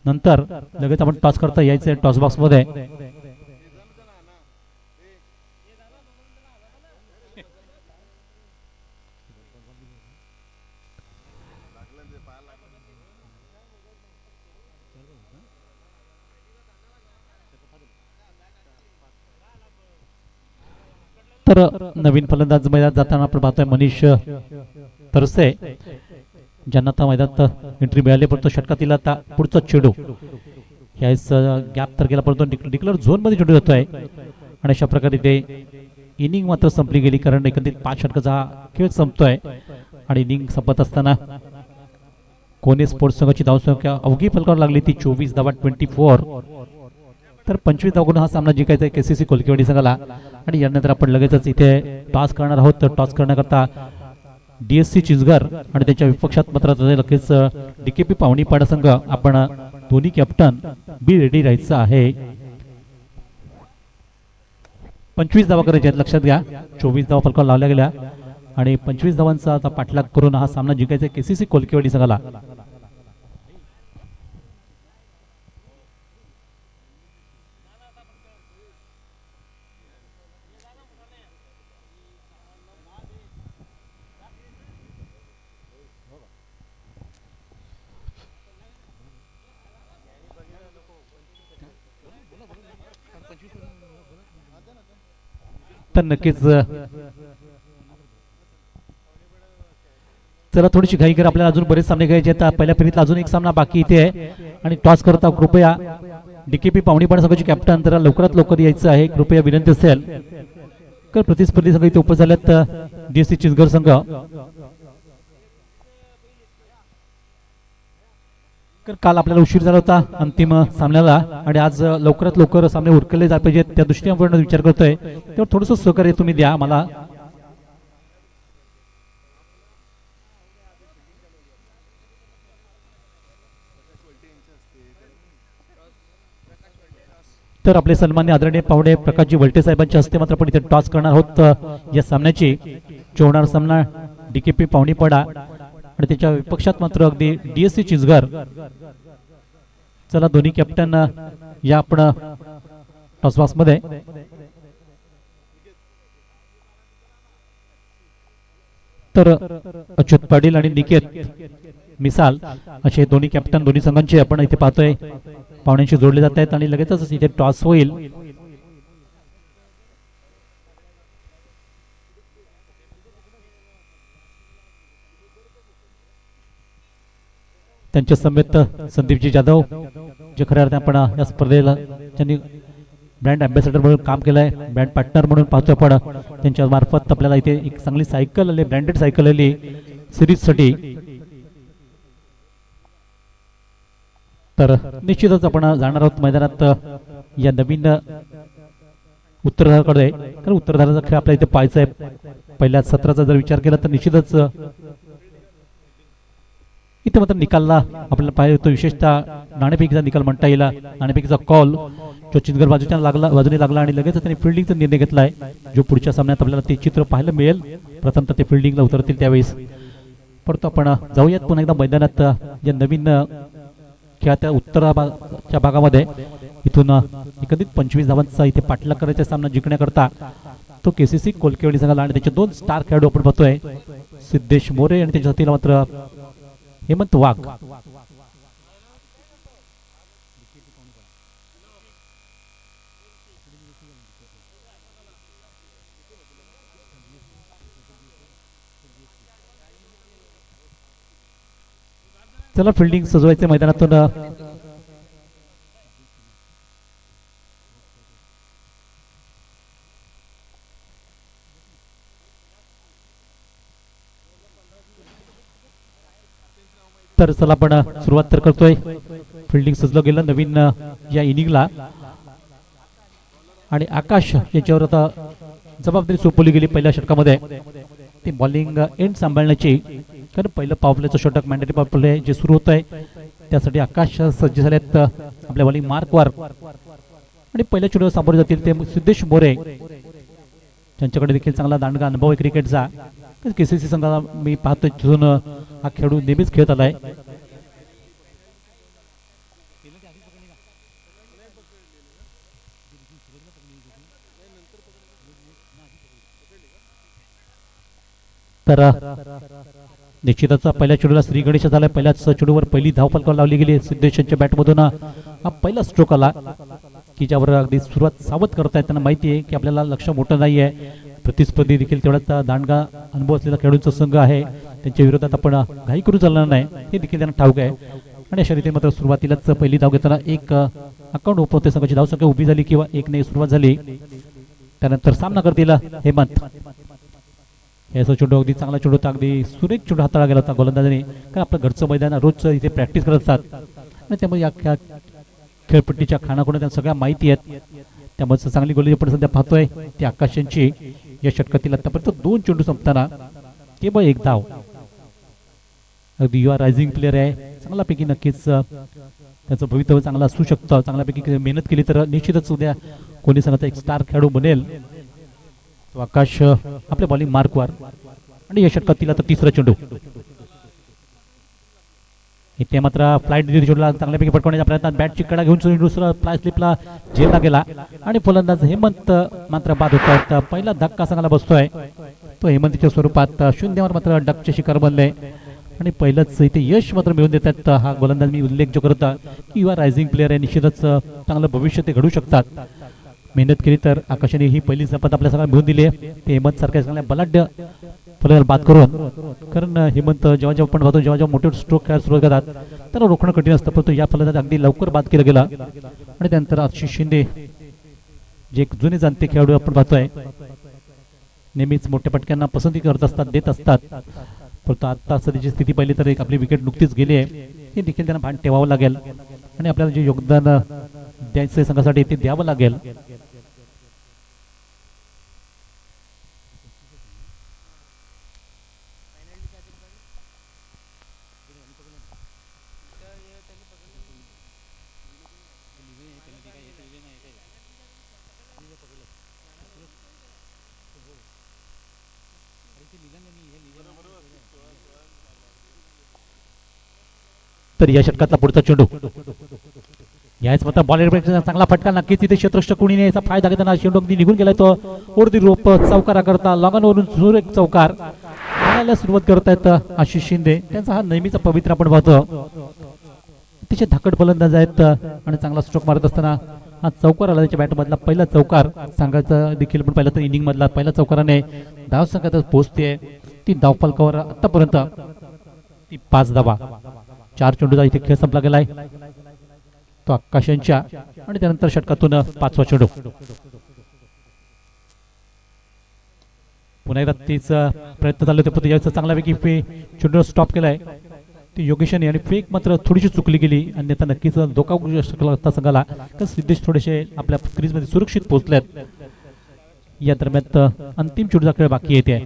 नंतर लगेच आपण टॉस करता यायचं टॉस बॉक्स मध्ये. तर नवीन फलंदाज मैदानात जाताना आपण पाहतोय मनीष तरसे, ज्यांना आता मैदानात एंट्री मिळाली, परंतु षटकातील आता पुढचा चेंडू याच गॅप तर गेला, परंतु डिक्लेअर झोन मध्ये चेंडू जातोय आणि अशा प्रकारे ते इनिंग मात्र संपली गेली. कारण एकंदरीत 5 षटकाचा खेळ संपतोय आणि इनिंग संपत असताना कोणी स्पोर्ट्स संघाची धावसंख्या अवघी फलकावर लागली ती 24 धावा 24. तर 25 धावांनी हा सामना जिंकायचा आहे KCC कोलकेवाडी संघाला. आणि यानंतर आपण लगेचच इथे टॉस करणार आहोत. तर टॉस करण्याकरता DSC चिचघर आणि त्याच्या विपक्षात मात्र लगेच DKP पावणीपाडा संघ. आपण दोन्ही कॅप्टन बी रेडी राहायचं आहे. 25 धावा करायच्या आहेत, लक्षात घ्या. 24 धावा फलकावर लावल्या गेल्या आणि 25 धावांचा आता पाठलाग करून हा सामना जिंकायचा आहे KCC कोलकेवाडी संघाला. तर नक्कीच चला थोडीशी घाई कर. आपल्याला अजून बरेच सामने घ्यायचे आहेत. पहिल्या फेरीतला अजून एक सामना बाकी इथे आहे आणि टॉस करता कृपया DKP पावणीपाडा संघाचे कॅप्टन जरा लवकरात लवकर यायचं आहे, कृपया विनंती असेल. तर प्रतिस्पर्धी संघ इथे उपस्थित झाल्यात DSC चिचघर संघ. काल आपल्याला उशीर झाला होता अंतिम सामन्याला आणि आज लवकरात लवकर सामने उरकले जायला पाहिजेत, त्या दृष्टीने आपण विचार करतोय. तेव्हा थोडंसं सहकार्य तुम्ही द्या मला. तर आपले सन्मान्य आदरणीय पाहुणे प्रकाशजी वलटे साहेबांच्या हस्ते मात्र आपण इथे टॉस करणार आहोत या सामन्याची. जोडणार सामना DKP पावणीपाडा आणि त्याच्या विपक्षात मात्र अगदी DSC चिचघर. चला दोन्ही कॅप्टन या आपण टॉस बॉक्स मध्ये. तर अच्युत पाटील आणि निकेत मिसाल असे दोन्ही कॅप्टन दोन्ही संघांचे आपण इथे पाहतोय पाहुण्यांशी जोडले जात आहेत आणि लगेचच इथे टॉस होईल. त्यांच्या समेत संदीपजी जाधव, जे खऱ्या अर्थाने आपण या स्पर्धेला त्यांनी ब्रँड अँबॅसेडर म्हणून काम केलंय, ब्रँड पार्टनर म्हणून पाहतोय आपण. त्यांच्या मार्फत आपल्याला इथे एक चांगली सायकल आली, ब्रँडेड सायकल आली सिरीज साठी. तर निश्चितच आपण जाणार आहोत मैदानात या नवीन उत्तराधारकडे. कारण उत्तराधाराचा खेळ आपल्याला इथे पाहायचा आहे. पहिल्या सत्राचा जर विचार केला तर निश्चितच इथे मात्र निकालला आपल्याला पाहिजे होतो, विशेषतः नाणेफेकीचा निकाल म्हणता येईल. नाणेफेकीचा कॉल जो चिचघर बाजूने लागला आणि लगेच त्यांनी फिल्डिंगचा निर्णय घेतलाय, जो पुढच्या सामन्यात आपल्याला ते चित्र पाहायला मिळेल. प्रथमतः ते फिल्डिंगला उतरतील त्यावेळेस. परंतु आपण जाऊयात पुन्हा एकदा मैदानात या नवीन खेळाच्या उत्तराच्या भागामध्ये. इथून एकंदरीत 25 धावांचा इथे पाठलाग करायचा सामना जिंकण्याकरता तो केसीसी कोलकेवाडी संघाला आणि त्याचे 2 स्टार खेळाडू आपण पाहतोय सिद्धेश मोरे आणि त्याच्या हातीला मात्र हेमंत वाघ. चला फिल्डिंग सजवायचे मैदानातून. तर चला आपण सुरुवात तर करतोय. फिल्डिंग सजलं गेलं नवीन या इनिंगला आणि आकाश याच्यावर आता जबाबदारी सोपवली गेली पहिल्या षटकामध्ये ती बॉलिंग एंड सांभाळण्याची. कारण पहिलं पावलेचं षटक मॅन्डेटरी पावले जे सुरू होत आहे त्यासाठी आकाश सज्ज झालेत आपल्या बॉलिंग मार्कवर आणि पहिल्या चेंडूवर सामोरे जातील ते सिद्धेश मोरे त्यांच्याकडे देखील चांगला दांडगा अनुभव आहे क्रिकेटचा. केसीसी संघाला मी पाहतोय तिथून हा खेळाडू नेहमीच खेळत आलाय. तर निश्चितच पहिल्या चेंडूला श्री गणेश झालाय. पहिल्याच चेंडूवर पहिली धाव फलकावर लावली गेली. सिद्धेशांच्या बॅटमधून हा पहिला स्ट्रोक आला की ज्यावर अगदी सुरुवात सावध करतायत. त्यांना माहिती आहे की आपल्याला लक्ष मोठं नाही आहे. प्रतिस्पर्धी देखील तेवढाच दांडगा अनुभव असलेला खेळाडूंचा संघ आहे. त्यांच्या विरोधात आपण घाई करू चालणार नाही हे देखील त्यांना ठाऊक आहे. आणि अशा रीतीने मात्र सुरुवातीलाच पहिली धाव घेताना एक अकाउंट ओपन संघाची धावसंख्या उभी झाली किंवा 1 सुरुवात झाली. त्यानंतर सामना करतील हेमंत. याचा चेंडू अगदी चांगला चेंडू होता. अगदी सुरेख चेंडू हाताळला गेला होता गोलंदाजाने. कारण आपलं घरचं मैदान रोज इथे प्रॅक्टिस करत असतात आणि त्यामुळे या खेळपट्टीच्या खानाखुणा त्यांना सगळ्या माहिती आहेत. त्यामुळे चांगली गोलंदाजी आपण सध्या पाहतोय ती आकाश यांची. या षटकातील आतापर्यंत 2 चेंडू संपताना केवळ 1 धाव. अगदी युवा रायझिंग प्लेअर आहे. चांगल्यापैकी नक्कीच त्याचं भवितव्य चांगलं असू शकतं. चांगल्यापैकी मेहनत केली तर निश्चितच उद्या कोणी संघाचा एक स्टार खेळाडू बनेल. तो आकाश आपल्या बॉलिंग मार्कवर आणि या षटकातील आता 3रा चेंडू. इथे मात्र फ्लाईट चेंडूला चांगल्यापैकी पटकवण्याच्या प्रयत्नात बॅटची कडा घेऊन दुसरा फ्लाय स्लिपला झेलला गेला आणि फलंदाज हेमंत मात्र बाद होतात. पहिला धक्का संघाला बसतोय तो हेमंतच्या स्वरूपात 0वर मात्र डकचे शिकार बनले आणि पहिलंच इथे यश मात्र मिळवून देतात. हा गोलंदाज मी उल्लेख जो करता की युवा रायझिंग प्लेअर आहे. निश्चितच चांगलं भविष्य ते घडू शकतात. मेहनत केली तर आकाशाने ही पहिली झपात आपल्या सगळ्यांना मिळवून दिली आहे. ते हेमंत सारख्या चांगल्या बलाढ्य फलंदाज बाद करून. कारण हेमंत जेव्हा जेव्हा आपण पाहतो जेव्हा मोठे स्ट्रोक खेळायला सुरुवात करतात तर रोखणं कठीण असतं. परंतु या फलंदाज अगदी लवकर बाद केला गेला आणि त्यानंतर आशिष शिंदे जे एक जुने जाणते खेळाडू आपण पाहतोय नेहमीच मोठ्या पटक्यांना पसंती करत असतात देत असतात. परंतु आता सध्याची स्थिती पाहिली तर एक आपली विकेट नुकतीच गेली आहे. हे देखील त्यांना भान ठेवावं लागेल आणि आपल्याला जे योगदान द्यायचं संघासाठी ते द्यावं लागेल. तर या षटकातला पुढचा चेंडू याच मात्र बॉलर चांगला फटका नक्कीच तिथे क्षेत्ररक्षक कोणी याचा फायदा घेताना चेंडू अगदी निघून गेलाय. तो वरती रोप चौकारा करता लॉंगॉनवरून सुरेख चौकार आणायला सुरुवात करतायत आशिष शिंदे. त्यांचा हा नेहमीचा पवित्र आपण पाहतो. तिचे धाकट फलंदाज आहेत आणि चांगला स्ट्रोक मारत असताना हा चौकार आला त्याच्या बॅट मधला पहिला चौकार सांगायचा देखील पण पहिला तर इनिंग मधला पहिला चौकाराने धाव संघात पोहोचते. ती धाव फलकावर आतापर्यंत ती 5 धावा. 4 चेंडूचा इथे खेळ संपला गेलाय तो आकाश यांच्या आणि त्यानंतर षटकातून 5वा चेंडू. पुन्हा एकदा तीच प्रयत्न चालले होते यावेळेस चांगल्यापैकी चेंडू स्टॉप केलाय ते योगेशाने आणि फेक मात्र थोडीशी चुकली गेली आणि आता नक्कीच धोका होऊ शकला संघाला. कारण सिद्धेश थोडेसे आपल्या क्रीज मध्ये सुरक्षित पोहोचलेत. या दरम्यान अंतिम चेंडूचा खेळ बाकी येते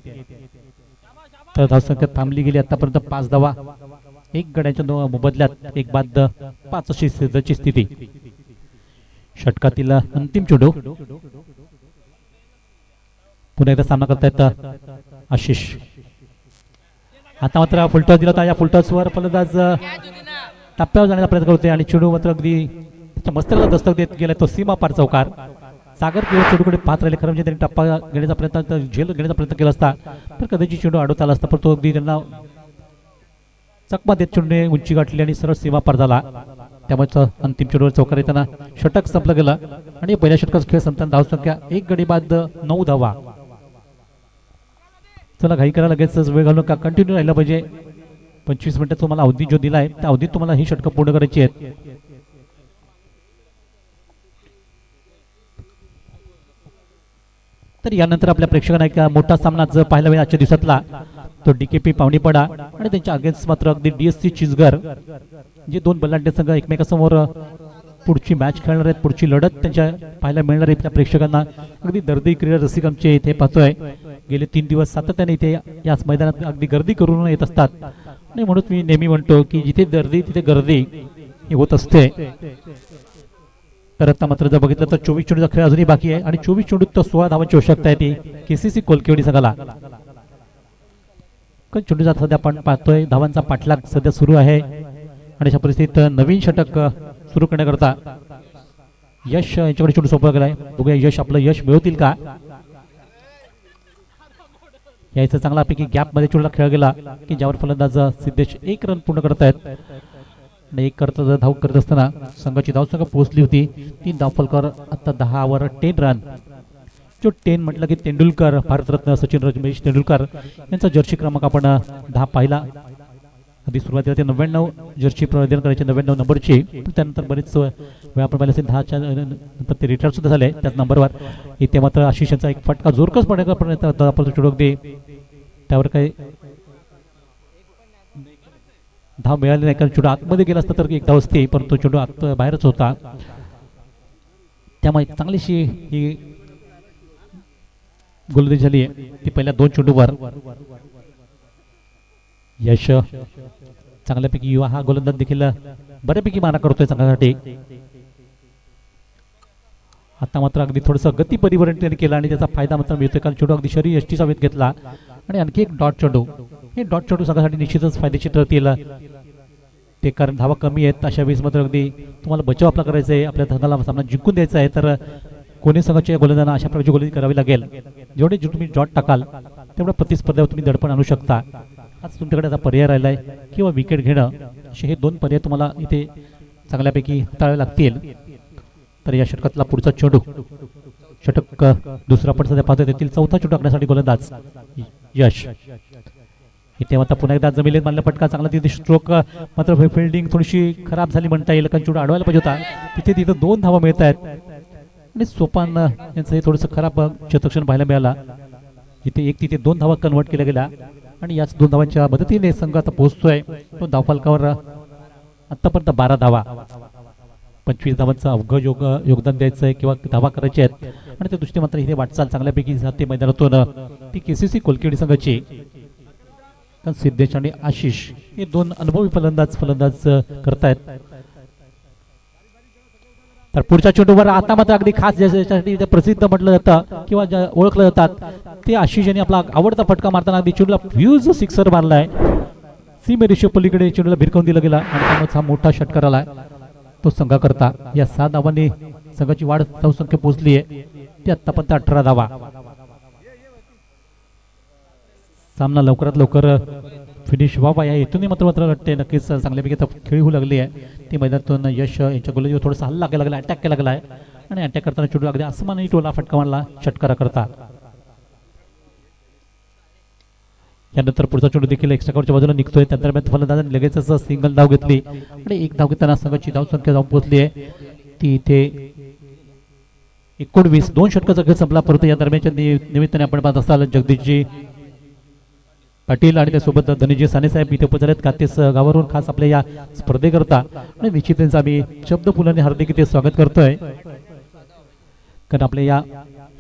तर धावसंख्या थांबली गेली आतापर्यंत 5 धावा. 1 गड्याच्या मोबदल्यात 1 बाद 5 अशी सध्याची स्थिती. षटकातील अंतिम चेंडू. पुन्हा एकदा सामना करतायत आशिष. आता मात्र फुलटॉस दिला होता. या फुलटॉसवर फलंदाज टप्प्यावर जाण्याचा प्रयत्न करतोय आणि चेंडू मात्र अगदी चेंडूच्या मस्तकाला दस्तक देत गेला तो सीमा पार चौकार. सागर किंवा चेंडूकडे पाहत राहिले. खरं म्हणजे त्यांनी टप्पा घेण्याचा प्रयत्न झेल घेण्याचा प्रयत्न केला असता तर कदाचित चेंडू अडवता आला असता, पण तो अगदी त्यांना चकमा देत चेंडूने उंची गाठली आणि सरळ सीमा पार झाला. त्यामुळे अंतिम चेंडूवर चौकार येताना षटक संपलं गेलं आणि पहिल्या षटकाचा खेळ संपताना धावसंख्या 1 गडी बाद 9 धावा. चला घाई करा, लगेच वेळ घालून का कंटिन्यू राहिला पाहिजे. 25 मिनिटं तुम्हाला अवधी जो दिला आहे त्या अवधीत तुम्हाला ही षटकं पूर्ण करायची आहेत. तर यानंतर आपल्या प्रेक्षकांना एक मोठा सामना जर पाहायला मिळेल आजच्या दिवसातला, तो डीकेपी पावणीपडा आणि त्यांच्या अगेन्स्ट मात्र अगदी डीएससी चिचघर, जे दोन बलाढ्य संघ एकमेकासमोर पुढची मॅच खेळणार आहेत, पुढची लढत त्यांच्या पाहायला मिळणार आहे. त्या प्रेक्षकांना अगदी दर्दी क्रीडा रसिक आमचे इथे पाहतोय गेले 3 दिवस सातत्याने इथे याच मैदानात अगदी गर्दी करून येत असतात. आणि म्हणून मी नेहमी म्हणतो की जिथे दर्दी तिथे गर्दी होत असते. तर आता मात्र जर बघितलं तर 24 चेंडूचा खेळ अजूनही बाकी आहे आणि 24 चेंडूत तर 16 धावांची आवश्यकता आहे ती केसीसी कोलकेवाडी संघाला. चेंडूचा सध्या आपण पाहतोय धावांचा पाठलाग सध्या सुरू आहे आणि अशा परिस्थितीत नवीन षटक सुरू करण्याकरता यश यांच्याकडे चेंडू सोपवला गेलाय. बघूया यश आपलं यश मिळवतील का. यायचं चांगल्यापैकी गॅप मध्ये चेंडूला खेळ गेला की ज्यावर फलंदाज सिद्धेश 1 रन पूर्ण करतायत आणि 1 करता धाव करत असताना संघाची धावसंख्या पोहोचली होती 3 धावफलकर. आता 10 वर 10 रन. जो 10 म्हटलं की तेंडुलकर, भारतरत्न सचिन रमेश तेंडुलकर यांचा जर्सी क्रमांक आपण 10 पाहिला. आधी सुरुवातीला ते 99 जर्सी प्रदान करायचे 99 नंबरची, त्यानंतर बरेच वेळा आपण पाहिलं असेल 10च्या नंतर ते रिटायर सुद्धा झाले त्याच नंबरवर. इथे मात्र आशिष यांचा एक फटका जोरकस पडण्याचा प्रयत्न आपण चेंडू अगदी त्यावर काही धाव मिळाली नाही, कारण चेंडू आतमध्ये गेला असता तर 1 धाव असते, परंतु चेंडू आत बाहेरच होता. त्यामुळे चांगलीशी ही गोलंदाजी झाली आहे ती पहिल्या 2 चेंडूवर. यश चांगल्यापैकी युवा हा गोलंदाज देखील बऱ्यापैकी मारा करतोय संघासाठी. आता मात्र अगदी थोडंसं गती परिवर्तन त्यांनी केलं आणि त्याचा फायदा मात्र मिळतोय, कारण चेंडू अगदी शरीर यष्टीचा वेध घेतला आणि आणखी एक डॉट चेंडू. हे डॉट चेंडू संघासाठी निश्चितच फायदेशीर ठरतील ते, कारण धावा कमी आहेत. अशा वेळेस मात्र अगदी तुम्हाला बचाव आपला करायचा आहे, आपल्या संघाला सामना जिंकून द्यायचा आहे, तर कोणी संघाच्या गोलंदाजांना अशा प्रकारची गोलंदाजी करावी लागेल. जेवढे तुम्ही डॉट टाकाल तेवढ्या प्रतिस्पर्ध्यावर तुम्ही दडपण आणू शकता. आज तुमच्याकडे आता पर्याय राहिलाय किंवा विकेट घेणं, असे हे 2 पर्याय तुम्हाला इथे चांगल्यापैकी हाताळावे लागतील. तर या षटकातला पुढचा चेंडू, षटक दुसरा आपण सध्या पाहतोय त्यातील 4था चेंडू टाकण्यासाठी गोलंदाज यश. इथे आता पुन्हा एकदा जमिनीत मारला फटका चांगला, तिथे स्ट्रोक मात्र फिल्डिंग थोडीशी खराब झाली म्हणता येईल, कारण चेंडू अडवायला पाहिजे होता. तिथे 2 धावा मिळत आहेत आणि सोपान यांचं हे थोडंसं खराब क्षेत्ररक्षण पाहायला मिळाला. इथे तिथे 2 धावा कन्वर्ट केल्या गेल्या आणि याच 2 धावांच्या मदतीने संघ आता पोहोचतोय तो धावफलकावर आतापर्यंत 12 धावा. 25 धावांचं अवघड योगदान द्यायचं आहे किंवा धावा करायचे आहेत आणि त्या दृष्टीने मात्र इथे वाटचाल चांगल्यापैकी जाते मैदानातून ती केसीसी कोलकेवाडी संघाची. सिद्धेश आणि आशिष हे 2 अनुभवी फलंदाज करतायत. तर पुढच्या चेंडूवर आता मात्र अगदी खास ज्याच्यासाठी प्रसिद्ध म्हटलं जातं किंवा ओळखलं जातात ते आशिष यांनी आपला आवडता फटका मारताना अगदी चेंडूला फ्यूज सिक्सर मारलाय. सीमेरेषे पलीकडे चेंडूला भिरकावून दिला गेला आणि त्यामुळे हा मोठा षटकार आलाय तो संघाकरता. या 6 धावांनी संघाची वाढ धावसंख्या पोहोचली आहे ती आतापर्यंत 18 धावा. सामना लवकरात लवकर फिनिश व्हावा या हेतूने मात्र वाटते नक्कीच चांगल्यापैकी खेळी होऊ लागली आहे. ती मैदानातून यश यांच्या गोलंदाजीवर थोडासा हल्ला केला गेला, अटॅक केला गेला आहे आणि अटॅक करताना चेंडू अगदी आसमानी टोला फटका मारला षटकारा करता. यानंतर पुढचा चेंडू देखील एक्स्ट्रा कव्हरच्या बाजूला निघतोय. त्या दरम्यान फलंदाजांनी लगेचच सिंगल धाव घेतली आणि 1 धाव घेताना संघाची धावसंख्या जाऊन पोहोचली आहे ती इथे 19. 2 षटकाचा खेळ संपला, परंतु या दरम्यानच्या निमित्ताने आपण पाहत असाल जगदीशजी पाटील आणि त्यासोबत धनंजय साने साहेब इथे उपस्थित आहेत कातेस गावावरून खास आपल्या या स्पर्धेकरता आणि निश्चितच आम्ही शब्द फुलांनी हार्दिक इथे स्वागत करतोय, कारण आपल्या या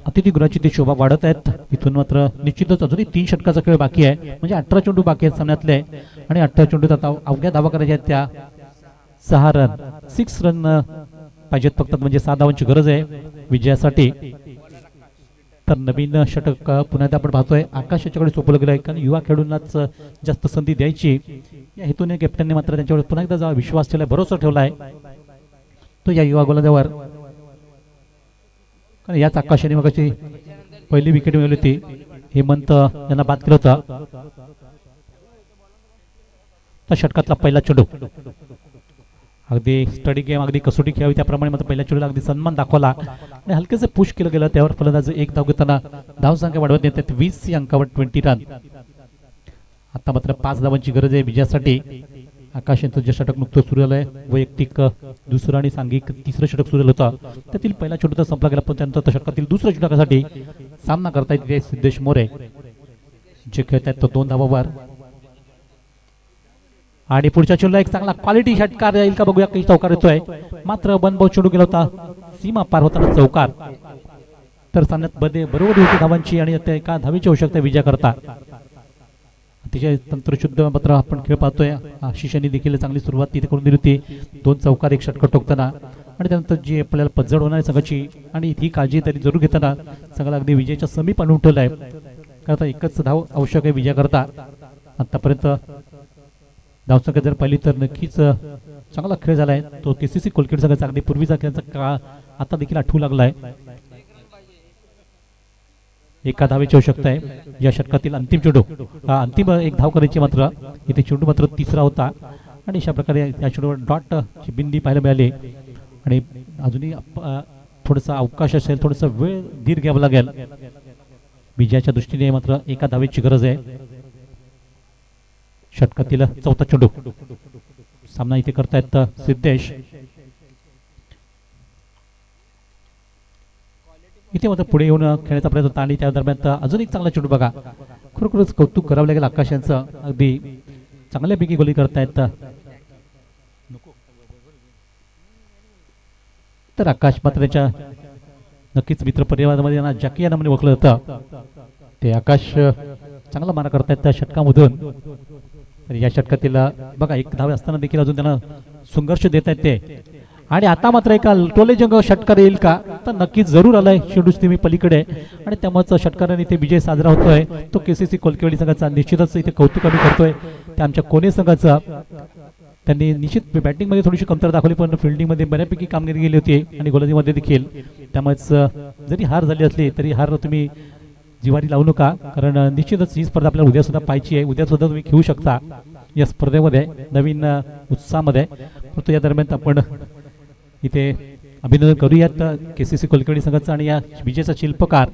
अतिथीगृहाची ती शोभा वाढत आहेत. इथून मात्र निश्चितच अजूनही 3 षटकाचा खेळ बाकी आहे, म्हणजे 18 चेंडू बाकी आहेत सामन्यातले आणि 18 चेंडूत आता अवघ्या धावा करायच्या आहेत त्या 6 रन 6 रन पाहिजेत फक्त, म्हणजे 6 धावांची गरज आहे विजयासाठी. तर नवीन षटक पुन्हा एकदा आपण पाहतोय आकाश याच्याकडे सोपवलं गेलं आहे, कारण युवा खेळाडूंनाच जास्त संधी द्यायची या हेतूने कॅप्टनने मात्र त्यांच्यावर पुन्हा एकदा विश्वास ठेवलाय, भरोसा ठेवलाय. तो या युवा गोलंदाजावर, कारण याच आकाशाने मगाची पहिली विकेट मिळवली होती. हेमंत यांना बाद केलं होतं. त्या षटकातला पहिला चेंडू, अगदी स्टडी गेम, अगदी कसोटी खेळावी त्याप्रमाणे मात्र पहिल्या चेंडूला अगदी सन्मान दाखवला आणि हलकेसे पुश केलं गेलं. त्यावर फलंदाज एक धाव घेताना धावसंख्या वाढवत येतात 20 अंकावर 20 रन. आता मात्र 5 धावांची गरज आहे विजयासाठी. आकाश यांचं जे षटक नुकतं सुरू झालंय, वैयक्तिक दुसरं आणि सांघिक तिसरं षटक सुरू झालं होतं. त्यातील पहिला चेंडू तर संपला गेला, पण त्यानंतर षटकातील दुसऱ्या षटकासाठी सामना करता येते सिद्धेश मोरे जे खेळत आहेत तो 2 धावावर. आणि पुढच्या चेंडूला एक चांगला क्वालिटी षटकार येईल का बघूया. काही चौकार येतोय, मात्र बनभाऊ चेंडू गेला होता, सीमा पार होताना चौकार. तर सामन्यात बरोबर होती धावांची आणि आता एका धावीची आवश्यकता विजय करता. अतिशय तंत्रशुद्ध मात्र आपण खेळ पाहतोय. आशिष यांनी देखील चांगली सुरुवात तिथे करून दिली होती, 2 चौकार 1 षटक टोकताना. आणि त्यानंतर जी आपल्याला पदजड होणार आहे संघाची आणि ही काळजी तरी जरूर घेताना संघाला अगदी विजयाच्या समीप आणून ठेवलाय. कारण आता एकच धाव आवश्यक आहे विजय करता. आतापर्यंत धावसंख्या जर पाहिली तर नक्कीच चांगला खेळ झालाय तो केसीसी कोलकेट संघाचा. अगदी पूर्वीचा खेळाचा काळ आता देखील आठवू लागलाय. एका धावेची आवश्यकता आहे या षटकातील अंतिम चेंडू. अंतिम एक धाव करायची, मात्र इथे चेंडू मात्र तिसरा होता आणि अशा प्रकारे या चेंडूवर डॉट ची बिंदी पाहायला मिळाली. आणि अजूनही थोडासा अवकाश असेल, थोडासा वेळ धीर घ्यावा लागेल विजयाच्या दृष्टीने. मात्र एका धावेची गरज आहे. षटकातील चौथा चेंडू, सामना इथे करतायत सिद्धेश. इथे मात्र पुढे येऊन खेळण्याचा प्रयत्न होता आणि त्या दरम्यान अजून एक चांगला चेंडू बघा. खरोखरच कौतुक करावं लागेल आकाश यांचं, अगदी चांगल्यापैकी गोली करतायत. तर आकाश मात्र त्याच्या नक्कीच मित्र परिवारामध्ये यांना जॅकी या नावाने ओळखलं जातं. ते आकाश चांगला मारा करतायत त्या षटकामधून. या षटकातील बघा एक धाव असताना देखील अजून त्यांना संघर्ष देत आहेत ते. आणि आता मात्र एका टोलेजंग षटकार येईल का, तर नक्कीच जरूर आलाय शेडूस मी पलीकडे. आणि त्यामुळे षटकाराने इथे विजय साजरा होतोय तो केसीसी कोलकेवाडी संघाचा. निश्चितच इथे कौतुक आम्ही करतोय त्या आमच्या कोणे संघाचा. त्यांनी निश्चित बॅटिंग मध्ये थोडीशी कमतरता दाखवली, पण फिल्डिंग मध्ये बऱ्यापैकी कामगिरी केली होती आणि गोलंदाजीमध्ये देखील. त्यामुळेच जरी हार झाली असली तरी हार तुम्ही जिवारी लावू नका, कारण निश्चितच ही स्पर्धा आपल्याला उद्या सुद्धा पाहायची आहे. उद्या सुद्धा तुम्ही खेळू शकता या स्पर्धेमध्ये नवीन उत्साहामध्ये. परंतु या दरम्यान आपण इथे अभिनंदन करूयात केसीसी कोलकेवाडी संघाचा आणि या विजयाचा शिल्पकार